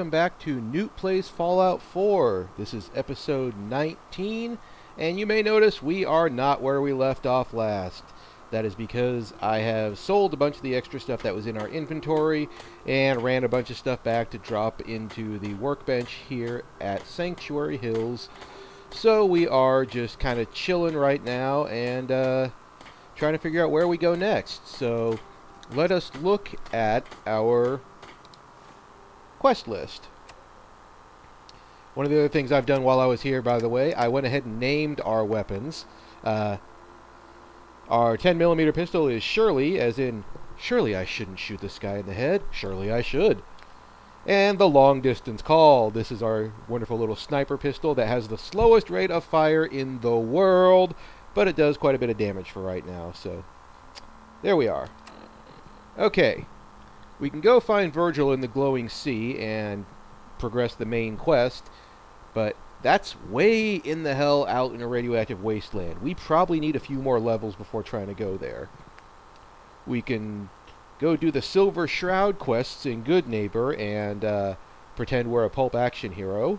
welcome back to Nute Plays Fallout 4. This is episode 19, and you may notice we are not where we left off last. That is because I have sold a bunch of the extra stuff that was in our inventory and ran a bunch of stuff back to drop into the workbench here at Sanctuary Hills. So we are just kind of chilling right now and trying to figure out where we go next. So let us look at our quest list. One of the other things I've done while I was here, by the way, I went ahead and named our weapons. Our 10mm pistol is Shirley, as in, surely I shouldn't shoot this guy in the head. Surely I should. And the long distance call. This is our wonderful little sniper pistol that has the slowest rate of fire in the world, but it does quite a bit of damage for right now, so there we are. Okay. We can go find Virgil in the glowing sea and progress the main quest, but that's way in the hell out in a radioactive wasteland. We probably need a few more levels before trying to go there. We can go do the Silver Shroud quests in Good Neighbor and pretend we're a pulp action hero.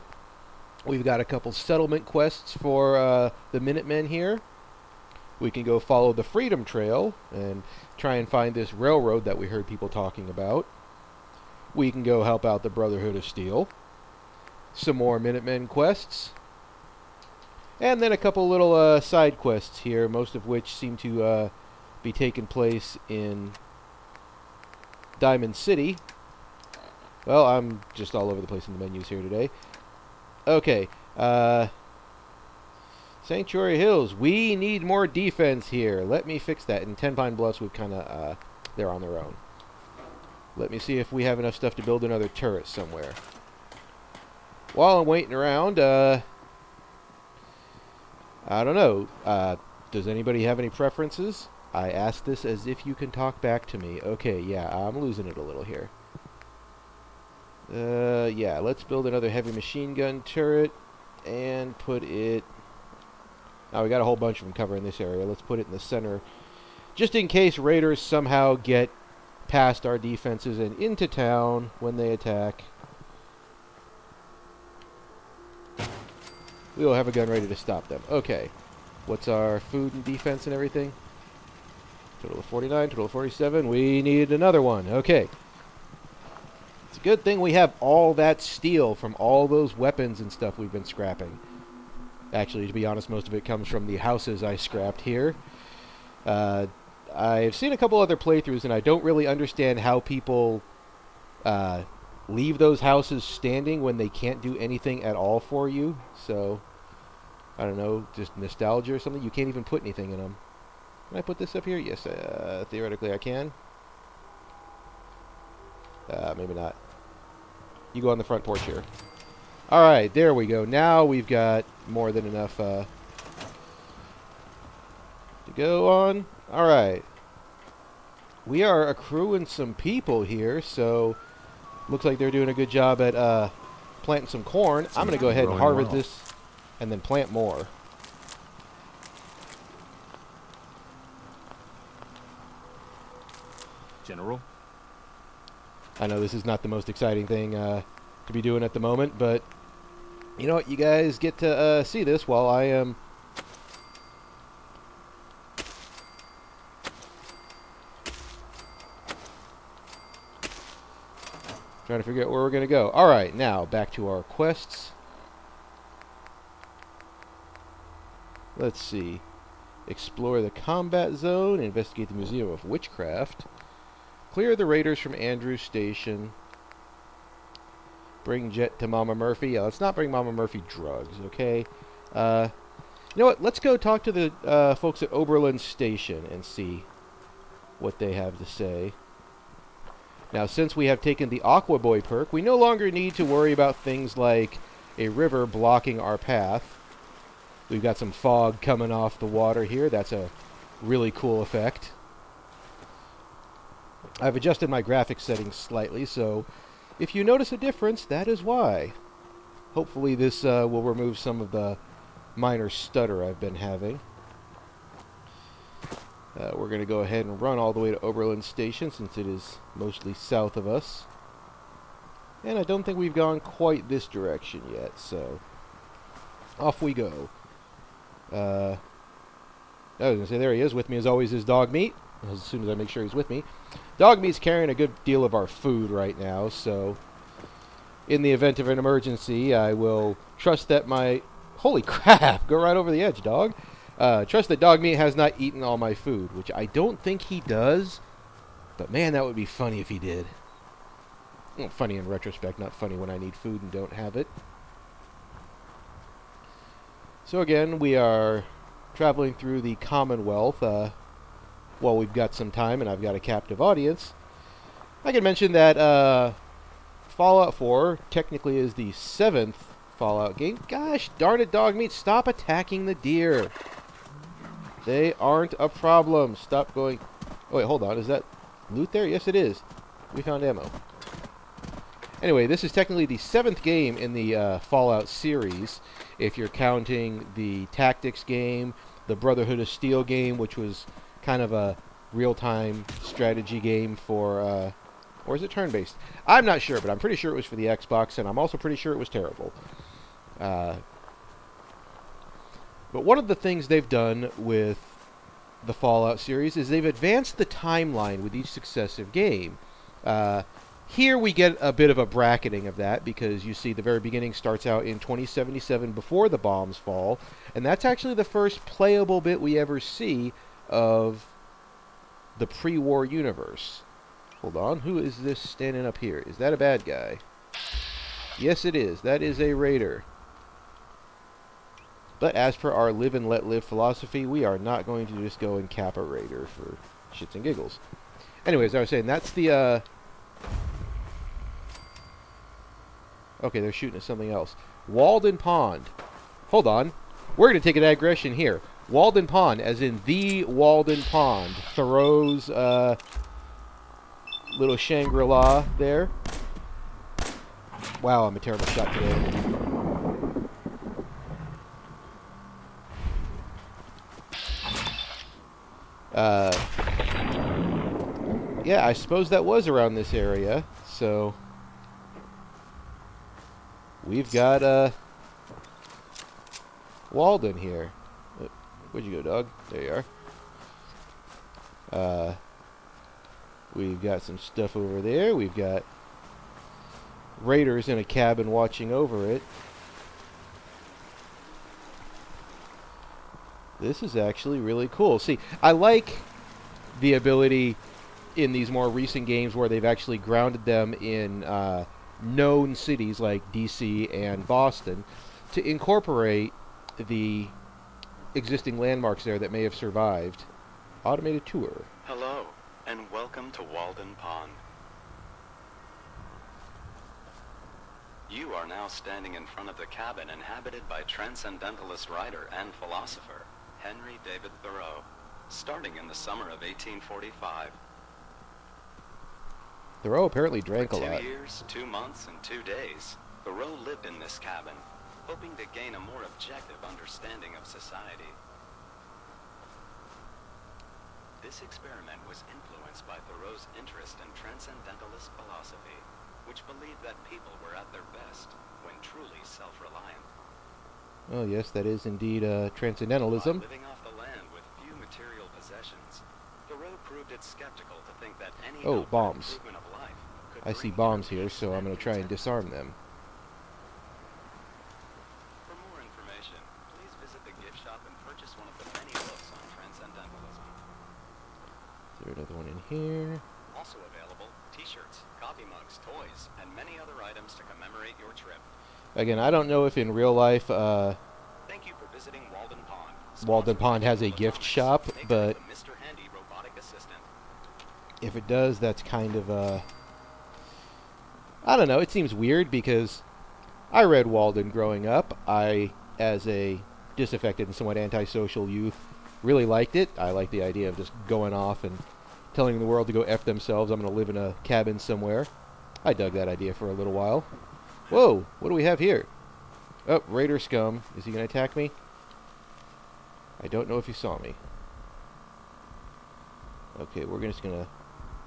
We've got a couple settlement quests for the Minutemen here. We can go follow the Freedom Trail and try and find this railroad that we heard people talking about. We can go help out the Brotherhood of Steel. Some more Minutemen quests. And then a couple little side quests here, most of which seem to be taking place in Diamond City. Well, I'm just all over the place in the menus here today. Okay, Sanctuary Hills. We need more defense here. Let me fix that. In Ten Pine Bluffs, we've kind of, they're on their own. Let me see if we have enough stuff to build another turret somewhere. While I'm waiting around, I don't know. Does anybody have any preferences? I ask this as if you can talk back to me. Okay, yeah, I'm losing it a little here. Yeah, let's build another heavy machine gun turret and put it... Now, we got a whole bunch of them covering this area. Let's put it in the center, just in case raiders somehow get past our defenses and into town when they attack. We will have a gun ready to stop them. Okay. What's our food and defense and everything? Total of 49, total of 47. We need another one. Okay. It's a good thing we have all that steel from all those weapons and stuff we've been scrapping. Actually, to be honest, most of it comes from the houses I scrapped here. I've seen a couple other playthroughs, and I don't really understand how people leave those houses standing when they can't do anything at all for you. So, I don't know, just nostalgia or something. You can't even put anything in them. Can I put this up here? Yes, theoretically I can. Maybe not. You go on the front porch here. Alright, there we go. Now we've got more than enough to go on. Alright. We are accruing some people here, so looks like they're doing a good job at planting some corn. I'm going to go ahead and harvest this and then plant more. General? I know this is not the most exciting thing to be doing at the moment, but you know what? You guys get to see this while I am trying to figure out where we're going to go. Alright, now back to our quests. Let's see. Explore the combat zone, investigate the Museum of Witchcraft, clear the raiders from Andrews Station, bring Jet to Mama Murphy. Yeah, let's not bring Mama Murphy drugs, okay? You know what? Let's go talk to the folks at Oberlin Station and see what they have to say. Now, since we have taken the Aqua Boy perk, we no longer need to worry about things like a river blocking our path. We've got some fog coming off the water here. That's a really cool effect. I've adjusted my graphics settings slightly, so if you notice a difference, that is why. Hopefully this will remove some of the minor stutter I've been having. We're going to go ahead and run all the way to Oberlin Station since it is mostly south of us. And I don't think we've gone quite this direction yet, so off we go. I was going to say, there he is. With me as always is Dog Meat, as soon as I make sure he's with me. Dog Meat's carrying a good deal of our food right now, so in the event of an emergency, I will trust that my... Holy crap! Go right over the edge, dog. Trust that Dog Meat has not eaten all my food, which I don't think he does, but man, that would be funny if he did. Well, funny in retrospect, not funny when I need food and don't have it. So again, we are traveling through the Commonwealth. Well, we've got some time and I've got a captive audience. I can mention that Fallout 4 technically is the 7th Fallout game. Gosh darn it, Dog Meat, stop attacking the deer. They aren't a problem. Stop going... Oh, wait, hold on. Is that loot there? Yes, it is. We found ammo. Anyway, this is technically the 7th game in the Fallout series, if you're counting the Tactics game, the Brotherhood of Steel game, which was kind of a real-time strategy game for... or is it turn-based? I'm not sure, but I'm pretty sure it was for the Xbox, and I'm also pretty sure it was terrible. But one of the things they've done with the Fallout series is they've advanced the timeline with each successive game. Here we get a bit of a bracketing of that, because you see the very beginning starts out in 2077 before the bombs fall, and that's actually the first playable bit we ever see of the pre-war universe. Hold on, who is this standing up here? Is that a bad guy? Yes, it is. That is a raider. But as per our live and let live philosophy, we are not going to just go and cap a raider for shits and giggles. Anyways, I was saying, that's the, Okay, they're shooting at something else. Walden Pond. Hold on. We're going to take a digression here. Walden Pond, as in the Walden Pond. Thoreau's, little Shangri-La there. Wow, I'm a terrible shot today. Yeah, I suppose that was around this area, so... We've got, Walden here. Where'd you go, dog? There you are. We've got some stuff over there. We've got raiders in a cabin watching over it. This is actually really cool. See, I like the ability in these more recent games where they've actually grounded them in known cities like DC and Boston to incorporate the existing landmarks there that may have survived. Automated tour. Hello, and welcome to Walden Pond. You are now standing in front of the cabin inhabited by transcendentalist writer and philosopher Henry David Thoreau, starting in the summer of 1845. Thoreau apparently drank a For lot. 2 years, 2 months, and 2 days, Thoreau lived in this cabin, hoping to gain a more objective understanding of society. This experiment was influenced by Thoreau's interest in transcendentalist philosophy, which believed that people were at their best when truly self-reliant. Oh yes, that is indeed transcendentalism. While living off the land with few material possessions, Thoreau proved it skeptical to think that any bombs. improvement of life could I see bring bombs inner here, peace so I'm going and to try and contentment. disarm them. For more information, please visit the gift shop and purchase one of the many books on transcendentalism. Is there another one in here? Also available, t-shirts, coffee mugs, toys, and many other items to commemorate your trip. Again, I don't know if in real life Thank you for visiting Walden Pond. Walden Sponsored Pond by has a Electronics, gift shop, maker of but the Mr. Handy robotic assistant. if it does, that's kind of I don't know, it seems weird because I read Walden growing up. I, as a disaffected and somewhat antisocial youth, really liked it. I like the idea of just going off and telling the world to go F themselves. I'm going to live in a cabin somewhere. I dug that idea for a little while. Whoa, what do we have here? Oh, Raider scum. Is he going to attack me? I don't know if he saw me. Okay, we're just going to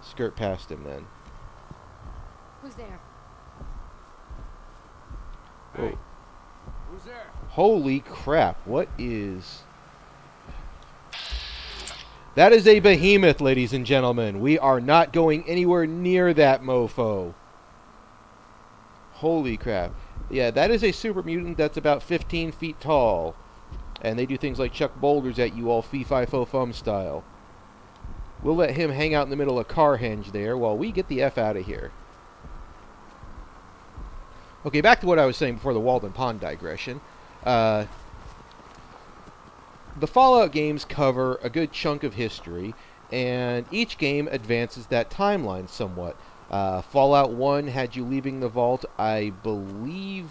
skirt past him then. Who's there? Whoa. Who's there? Holy crap, what is... That is a behemoth, ladies and gentlemen. We are not going anywhere near that mofo. Holy crap. Yeah, that is a super mutant that's about 15 feet tall. And they do things like chuck boulders at you all fee-fi-fo-fum style. We'll let him hang out in the middle of Carhenge there while we get the F out of here. Okay, back to what I was saying before the Walden Pond digression. The Fallout games cover a good chunk of history, and each game advances that timeline somewhat. Fallout 1 had you leaving the vault, I believe,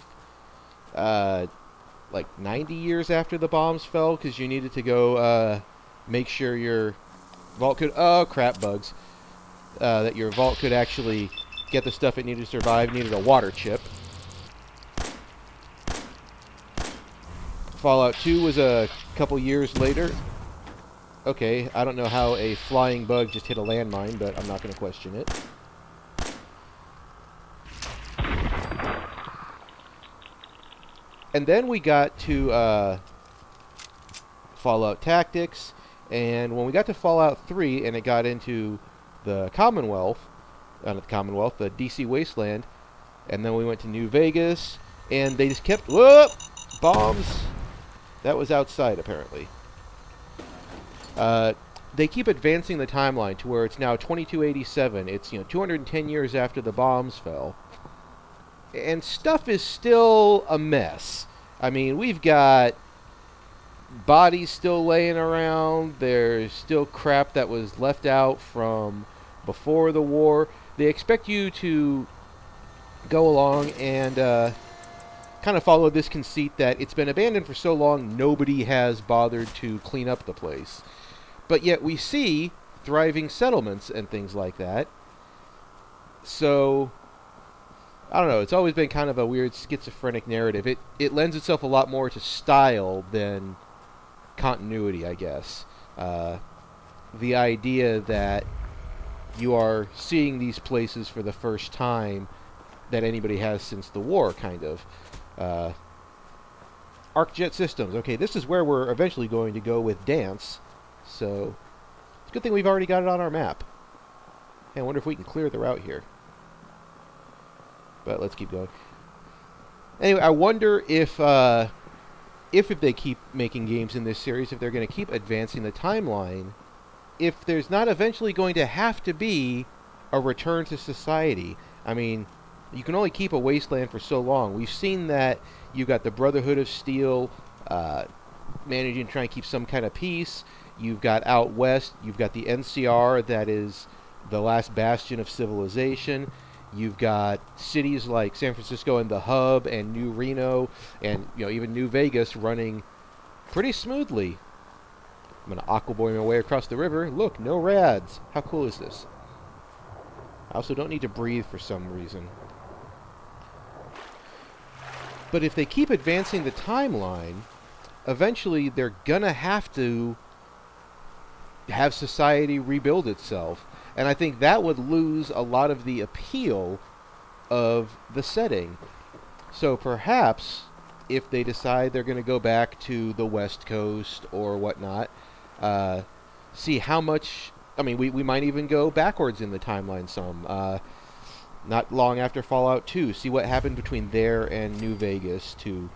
like 90 years after the bombs fell, because you needed to go make sure your vault could... Oh, crap, bugs. That your vault could actually get the stuff it needed to survive. It needed a water chip. Fallout 2 was a couple years later. Okay, I don't know how a flying bug just hit a landmine, but I'm not going to question it. And then we got to Fallout Tactics, and when we got to Fallout 3 and it got into the Commonwealth, not the Commonwealth, the DC Wasteland, and then we went to New Vegas, and they just kept... Whoop! Bombs! That was outside, apparently. They keep advancing the timeline to where it's now 2287. It's, 210 years after the bombs fell. And stuff is still a mess. I mean, we've got bodies still laying around. There's still crap that was left out from before the war. They expect you to go along and kind of follow this conceit that it's been abandoned for so long, nobody has bothered to clean up the place. But yet we see thriving settlements and things like that. So, I don't know, it's always been kind of a weird schizophrenic narrative. It lends itself a lot more to style than continuity, I guess. The idea that you are seeing these places for the first time that anybody has since the war, kind of. ArcJet Systems. Okay, this is where we're eventually going to go with Dance. So, it's a good thing we've already got it on our map. Hey, I wonder if we can clear the route here. But let's keep going. Anyway, I wonder if they keep making games in this series, if they're going to keep advancing the timeline, if there's not eventually going to have to be a return to society. I mean, you can only keep a wasteland for so long. We've seen that you got the Brotherhood of Steel managing to try and keep some kind of peace. You've got out west, you've got the NCR that is the last bastion of civilization. You've got cities like San Francisco and the Hub and New Reno and even New Vegas running pretty smoothly. I'm going to aquaboy my way across the river. Look, no rads. How cool is this? I also don't need to breathe for some reason. But if they keep advancing the timeline, eventually they're gonna have to have society rebuild itself. And I think that would lose a lot of the appeal of the setting. So perhaps, if they decide they're going to go back to the West Coast or whatnot, see how much... I mean, we might even go backwards in the timeline some. Not long after Fallout 2, see what happened between there and New Vegas to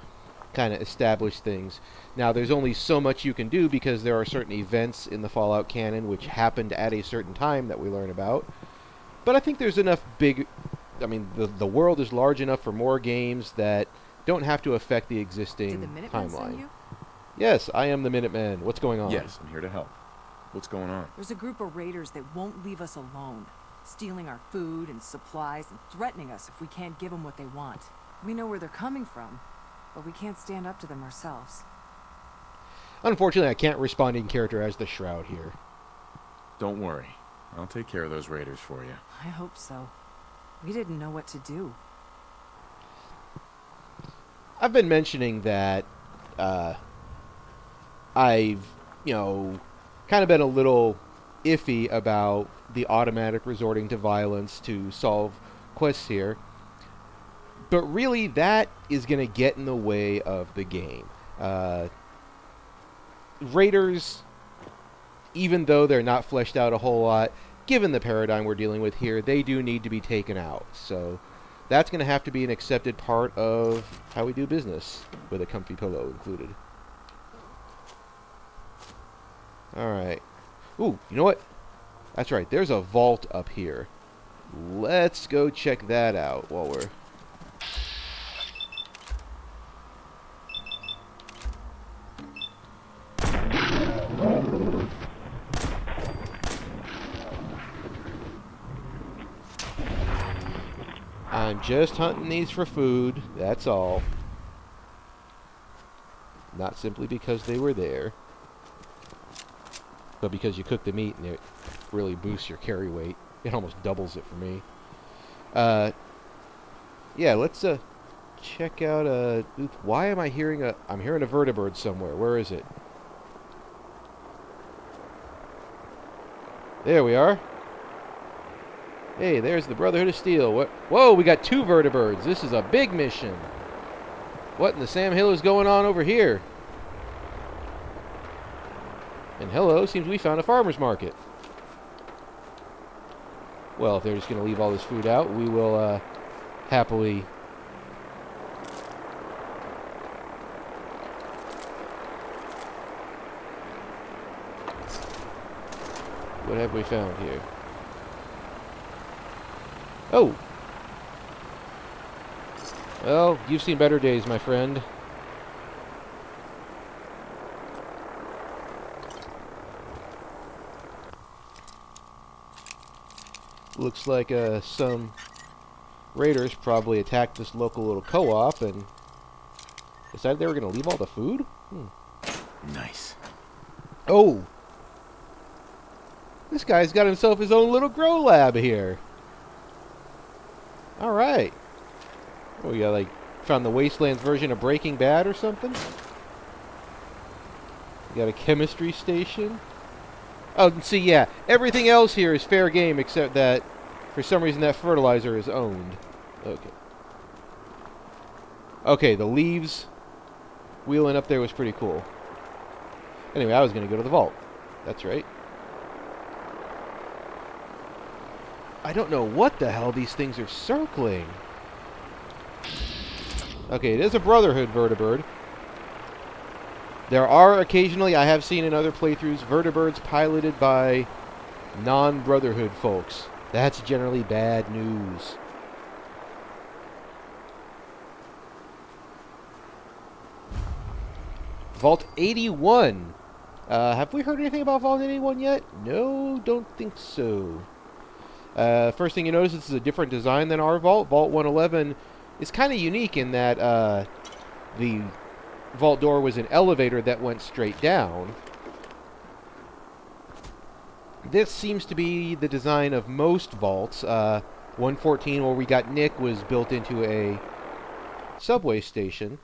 kind of establish things. Now, there's only so much you can do because there are certain events in the Fallout canon which happened at a certain time that we learn about. But I think there's enough big... I mean, the world is large enough for more games that don't have to affect the existing Did the Minutemen timeline. send you? Yes, I am the Minuteman. What's going on? Yes, I'm here to help. What's going on? There's a group of raiders that won't leave us alone, stealing our food and supplies and threatening us if we can't give them what they want. We know where they're coming from, but we can't stand up to them ourselves. Unfortunately, I can't respond in character as the Shroud here. Don't worry. I'll take care of those raiders for you. I hope so. We didn't know what to do. I've been mentioning that I've, kind of been a little iffy about the automatic resorting to violence to solve quests here. But really, that is going to get in the way of the game. Raiders, even though they're not fleshed out a whole lot, given the paradigm we're dealing with here, they do need to be taken out. So that's going to have to be an accepted part of how we do business, with a comfy pillow included. Alright. Ooh, you know what? That's right, there's a vault up here. Let's go check that out while we're... I'm just hunting these for food, that's all. Not simply because they were there, but because you cook the meat and it really boosts your carry weight. It almost doubles it for me. Yeah, let's check out why am I hearing I'm hearing a vertibird somewhere. Where is it? There we are. Hey, there's the Brotherhood of Steel. What? Whoa, we got 2 vertibirds. This is a big mission. What in the Sam Hill is going on over here? And hello, seems we found a farmer's market. Well, if they're just going to leave all this food out, we will happily... What have we found here? Oh! Well, you've seen better days, my friend. Looks like some raiders probably attacked this local little co-op and decided they were going to leave all the food? Nice. Oh! This guy's got himself his own little grow lab here. Alright. Oh, yeah, like, found the Wastelands version of Breaking Bad or something? You got a chemistry station? Oh, see, yeah, everything else here is fair game except that, for some reason, that fertilizer is owned. Okay. Okay, the leaves wheeling up there was pretty cool. Anyway, I was going to go to the vault. That's right. I don't know what the hell these things are circling. Okay, it is a Brotherhood vertibird. There are occasionally, I have seen in other playthroughs, vertibirds piloted by non-Brotherhood folks. That's generally bad news. Vault 81. Have we heard anything about Vault 81 yet? No, don't think so. First thing you notice, this is a different design than our vault. Vault 111 is kind of unique in that the vault door was an elevator that went straight down. This seems to be the design of most vaults. 114, where we got Nick, was built into a subway station.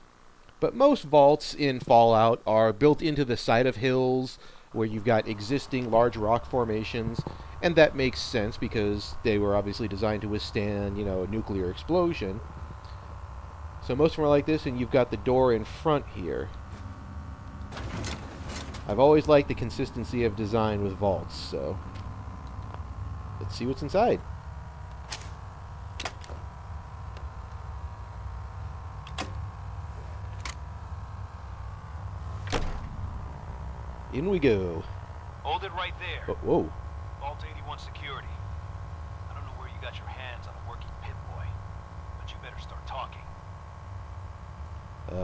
But most vaults in Fallout are built into the side of hills where you've got existing large rock formations. And that makes sense because they were obviously designed to withstand, you know, a nuclear explosion. So most of them are like this, and you've got the door in front here. I've always liked the consistency of design with vaults, so let's see what's inside. In we go. Hold it right there. Oh, whoa. Vault 81 security. I don't know where you got your hands on a working pit boy, but you better start talking.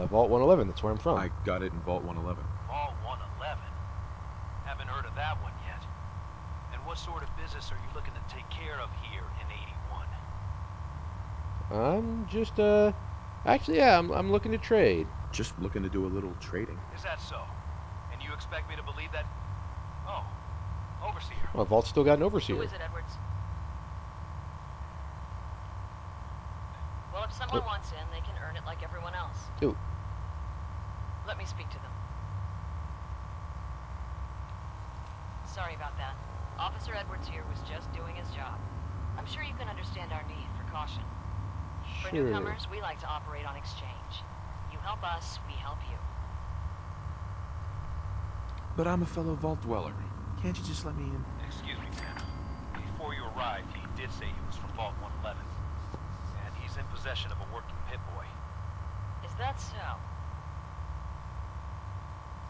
Vault 111, that's where I'm from. I got it in Vault 111. Vault 111? Haven't heard of that one yet. And what sort of business are you looking to take care of here in 81? I'm just, actually, yeah, I'm looking to trade. Just looking to do a little trading. Is that so? And you expect me to believe that? Oh, overseer. Well, Vault's still got an overseer. Who is it, Edwards? Well, if someone wants in, they can earn it like everyone else. Ooh. Let me speak to them. Sorry about that. Officer Edwards here was just doing his job. I'm sure you can understand our need for caution. For Sure. newcomers, we like to operate on exchange. You help us, we help you. But I'm a fellow vault dweller. Can't you just let me in? Excuse me, man. Before you arrived, he did say he was from Vault 111. And he's in possession of a working pit-boy. Is that so?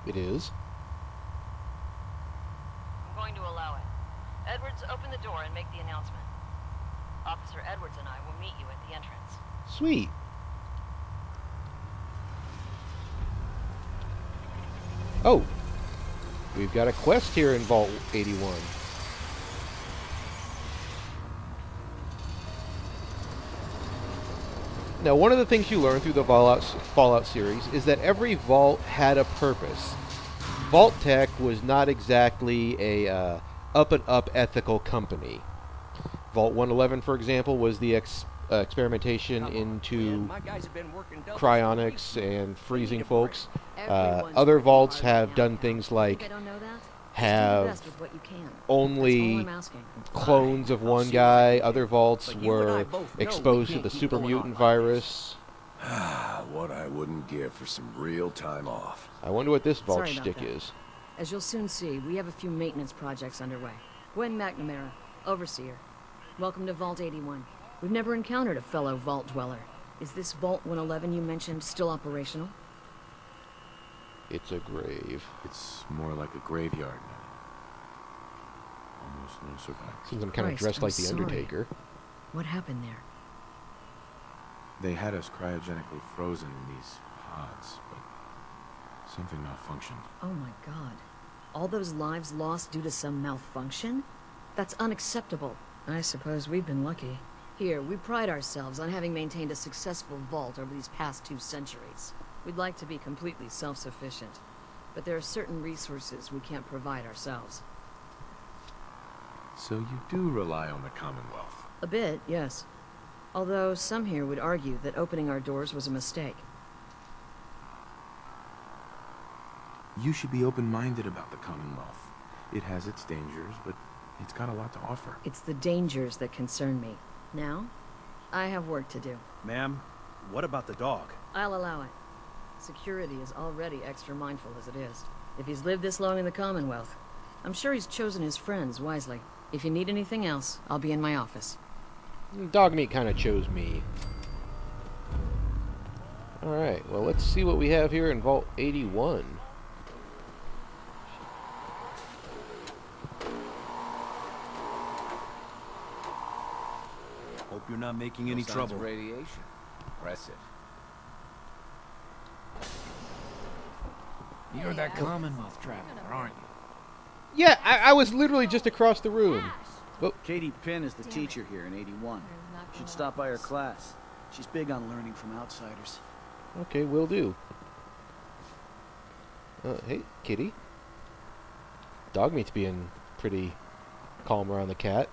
It is. I'm going to allow it. Edwards, open the door and make the announcement. Officer Edwards and I will meet you at the entrance. Sweet. Oh, we've got a quest here in Vault 81. Now, one of the things you learn through the Fallout series is that every vault had a purpose. Vault Tech was not exactly a up-and-up ethical company. Vault 111, for example, was the experimentation into cryonics and freezing folks. Other vaults have done things like have only clones of one guy. Other vaults were exposed to the super mutant virus. What I wouldn't give for some real time off. I wonder what this vault Sorry about shtick that. is. As you'll soon see, we have a few maintenance projects underway. Gwen McNamara, Overseer. Welcome to Vault 81. We've never encountered a fellow Vault Dweller. Is this Vault 111 you mentioned still operational? It's a grave. It's more like a graveyard now. Almost no survivors. Seems I'm kind of Christ, dressed I'm like the sorry. Undertaker. What happened there? They had us cryogenically frozen in these pods, but something malfunctioned. Oh my god. All those lives lost due to some malfunction? That's unacceptable. I suppose we've been lucky. Here, we pride ourselves on having maintained a successful vault over these past 2 centuries. We'd like to be completely self-sufficient, but there are certain resources we can't provide ourselves. So you do rely on the Commonwealth. A bit, yes. Although some here would argue that opening our doors was a mistake. You should be open-minded about the Commonwealth. It has its dangers, but it's got a lot to offer. It's the dangers that concern me. Now, I have work to do. Ma'am, what about the dog? I'll allow it. Security is already extra mindful as it is. If he's lived this long in the Commonwealth, I'm sure he's chosen his friends wisely. If you need anything else, I'll be in my office. Dog meat kind of chose me. Alright, well, let's see what we have here in Vault 81. Hope you're not making any trouble. Radiation. Impressive. You're that Commonwealth traveler, aren't you? Yeah, I was literally just across the room. Oh, Katie Pinn is the teacher here in 81. You should stop by her class. She's big on learning from outsiders. okay, will do. Hey, kitty. Dog meat's being pretty calm around the cat.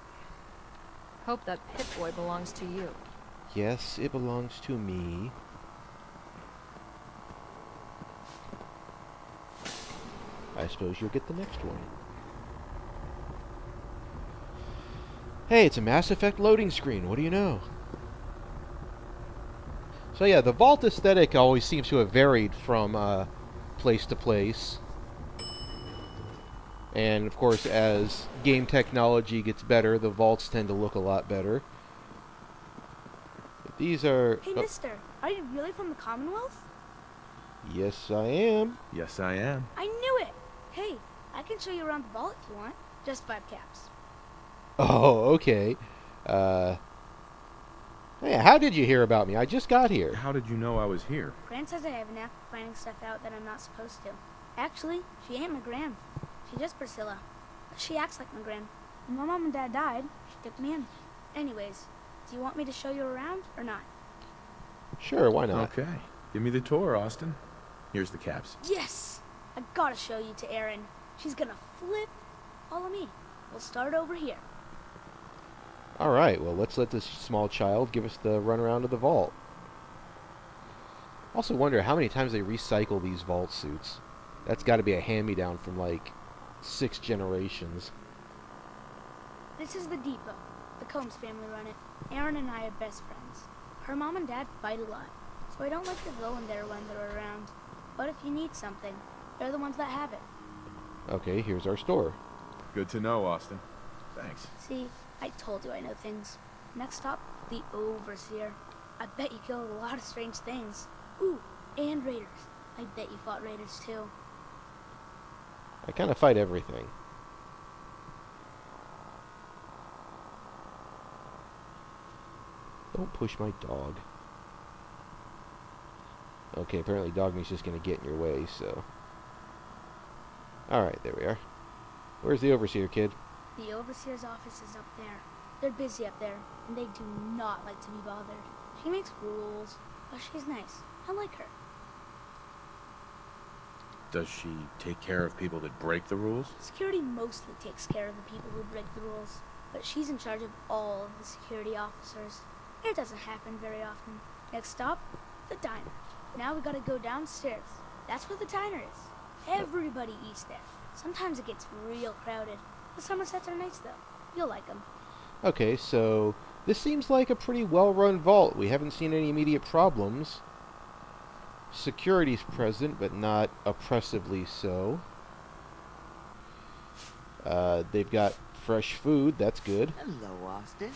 Hope that pit boy belongs to you. Yes, it belongs to me. I suppose you'll get the next one. Hey, it's a Mass Effect loading screen. What do you know? So yeah, the vault aesthetic always seems to have varied from place to place. And of course, as game technology gets better, the vaults tend to look a lot better. But these are... Hey, mister, are you really from the Commonwealth? Yes, I am. Yes, I am. I knew it! Hey, I can show you around the vault if you want. Just 5 caps. Oh, okay. Hey, how did you hear about me? I just got here. How did you know I was here? Gran says I have a knack for finding stuff out that I'm not supposed to. Actually, she ain't my Gran. She's just Priscilla. But she acts like my Gran. When my mom and dad died, she took me in. Anyways, do you want me to show you around or not? Sure, why not? Okay. Give me the tour, Austin. Here's the caps. Yes! I gotta show you to Erin. She's gonna flip. Follow me. We'll start over here. Alright, well, let's let this small child give us the runaround of the vault. Also wonder how many times they recycle these vault suits. That's got to be a hand-me-down from, like, 6 generations. This is the depot. The Combs family run it. Erin and I are best friends. Her mom and dad fight a lot, so I don't like to go in there when they're around. But if you need something, they're the ones that have it. Okay, here's our store. Good to know, Austin. Thanks. See, I told you I know things. Next stop, the Overseer. I bet you killed a lot of strange things. Ooh, and raiders. I bet you fought raiders too. I kind of fight everything. Don't push my dog. Okay, apparently dog meat's just going to get in your way, so... Alright, there we are. Where's the Overseer, kid? The Overseer's office is up there. They're busy up there, and they do not like to be bothered. She makes rules, but she's nice. I like her. Does she take care of people that break the rules? Security mostly takes care of the people who break the rules, but she's in charge of all of the security officers. It doesn't happen very often. Next stop, the diner. Now we gotta go downstairs. That's where the diner is. Everybody eats there. Sometimes it gets real crowded. The Somersets are nice though. You'll like them. Okay, so this seems like a pretty well-run vault. We haven't seen any immediate problems. Security's present, but not oppressively so. They've got fresh food. That's good. Hello, Austin.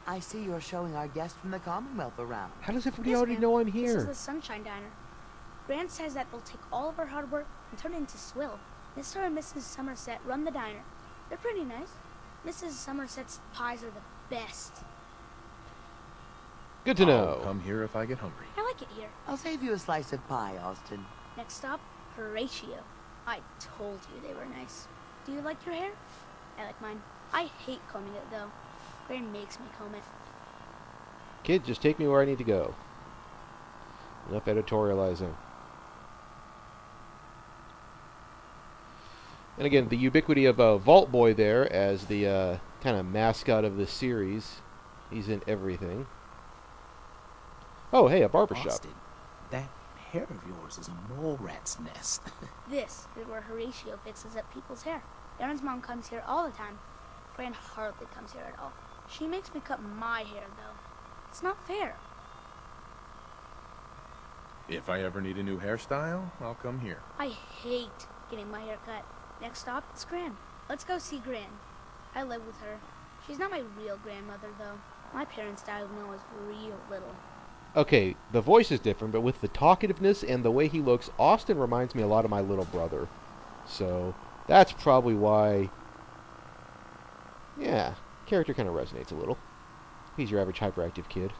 I see you're showing our guests from the Commonwealth around. How does everybody Yes, already ma'am. know I'm This here? is the Sunshine Diner. Grant says that they'll take all of our hard work and turn it into swill. Mr. and Mrs. Somerset run the diner. They're pretty nice. Mrs. Somerset's pies are the best. Good to know. I'll come here if I get hungry. I like it here. I'll save you a slice of pie, Austin. Next stop, Horatio. I told you they were nice. Do you like your hair? I like mine. I hate combing it though. Grant makes me comb it. Kid, just take me where I need to go. Enough editorializing. And again, the ubiquity of Vault Boy there as the kind of mascot of the series. He's in everything. Oh, hey, a barbershop. Austin, that hair of yours is a mole rat's nest. This is where Horatio fixes up people's hair. Aaron's mom comes here all the time. Gran hardly comes here at all. She makes me cut my hair, though. It's not fair. If I ever need a new hairstyle, I'll come here. I hate getting my hair cut. Next stop, it's Gran. Let's go see Gran. I live with her. She's not my real grandmother, though. My parents died when I was real little. Okay, the voice is different, but with the talkativeness and the way he looks, Austin reminds me a lot of my little brother. So, that's probably why... Yeah, character kind of resonates a little. He's your average hyperactive kid.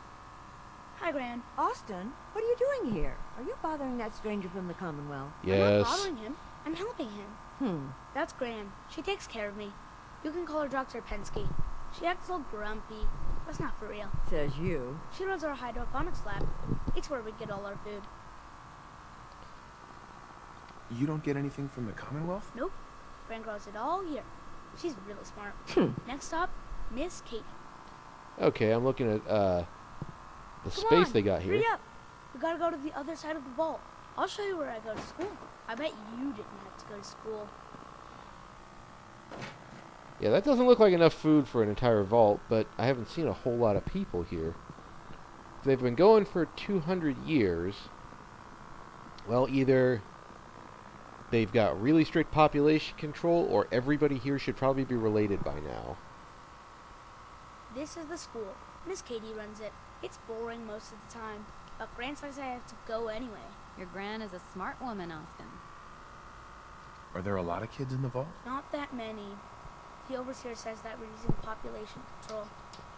Hi, Gran. Austin, what are you doing here? Are you bothering that stranger from the Commonwealth? I'm Yes. not bothering him. I'm helping him. That's Gran. She takes care of me. You can call her Dr. Pensky. She acts all grumpy. That's not for real. Says you. She runs our hydroponics lab. It's where we get all our food. You don't get anything from the Commonwealth? Nope. Gran grows it all here. She's really smart. Next stop, Miss Katie. Okay, I'm looking at the Come space on, they got here. hurry up. We gotta go to the other side of the vault. I'll show you where I go to school. I bet you didn't have to go to school. Yeah, that doesn't look like enough food for an entire vault, but I haven't seen a whole lot of people here. If they've been going for 200 years. Well, either they've got really strict population control, or everybody here should probably be related by now. This is the school. Miss Katie runs it. It's boring most of the time, but Gran says I have to go anyway. Your Gran is a smart woman, Austin. Are there a lot of kids in the vault? Not that many. The overseer says that we're using population control,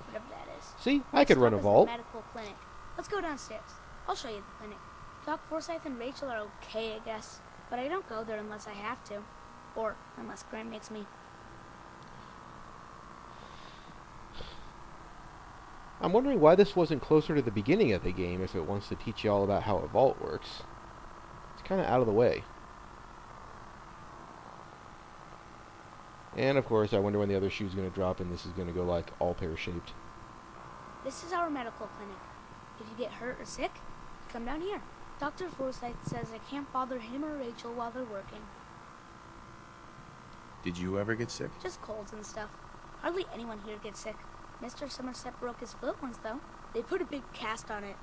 whatever that is. See, I could run a vault. Medical clinic. Let's go downstairs. I'll show you the clinic. Doc Forsyth and Rachel are okay, I guess, but I don't go there unless I have to, or unless Gran makes me. I'm wondering why this wasn't closer to the beginning of the game if it wants to teach you all about how a vault works. It's kind of out of the way. And of course, I wonder when the other shoe's going to drop and this is going to go like all pear-shaped. This is our medical clinic. If you get hurt or sick, come down here. Dr. Forsyth says I can't bother him or Rachel while they're working. Did you ever get sick? Just colds and stuff. Hardly anyone here gets sick. Mr. Somerset broke his foot once, though. They put a big cast on it,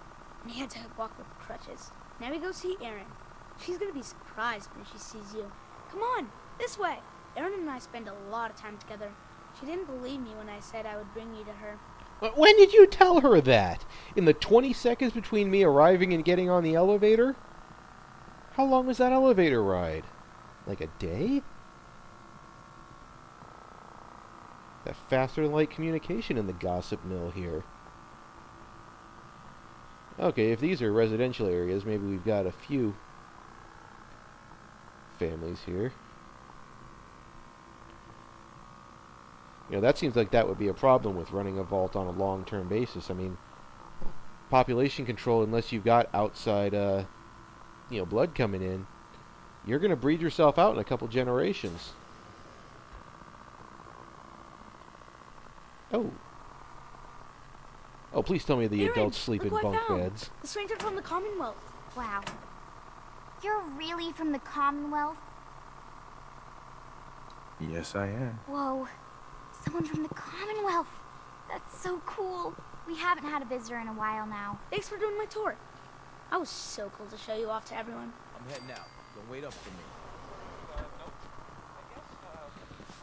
and he had to walk with crutches. Now we go see Erin. She's gonna be surprised when she sees you. Come on, this way. Erin and I spend a lot of time together. She didn't believe me when I said I would bring you to her. When did you tell her that? In the 20 seconds between me arriving and getting on the elevator? How long was that elevator ride? Like a day? That faster than light communication in the gossip mill here. Okay, if these are residential areas, maybe we've got a few families here. You know, that seems like that would be a problem with running a vault on a long-term basis. I mean, population control, unless you've got outside, blood coming in, you're going to breed yourself out in a couple generations. Oh. Oh, please tell me the Erin, adults sleep in look what I bunk found. beds. The stranger from the Commonwealth. Wow. You're really from the Commonwealth? Yes, I am. Whoa. Someone from the Commonwealth. That's so cool. We haven't had a visitor in a while now. Thanks for doing my tour. I was so cool to show you off to everyone. I'm heading out. Don't wait up for me.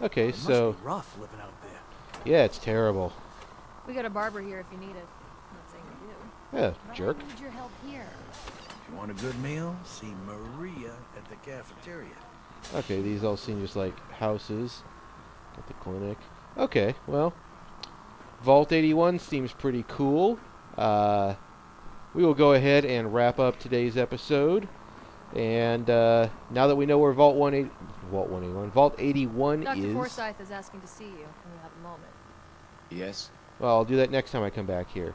Okay, It so... must be rough living out there. Yeah, it's terrible. We got a barber here if you need it. Not saying we do. Yeah, But jerk. I need your help here. If you want a good meal, see Maria at the cafeteria. Okay, these all seem just like houses at the clinic. Okay, well, Vault 81 seems pretty cool. We will go ahead and wrap up today's episode. And now that we know where Vault 81 Dr. is... Forsyth is asking to see you when you have a moment. Yes? Well, I'll do that next time I come back here.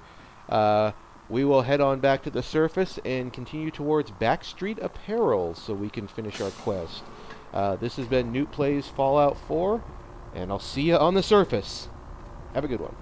We will head on back to the surface and continue towards Backstreet Apparel so we can finish our quest. This has been Nute Plays Fallout 4, and I'll see you on the surface. Have a good one.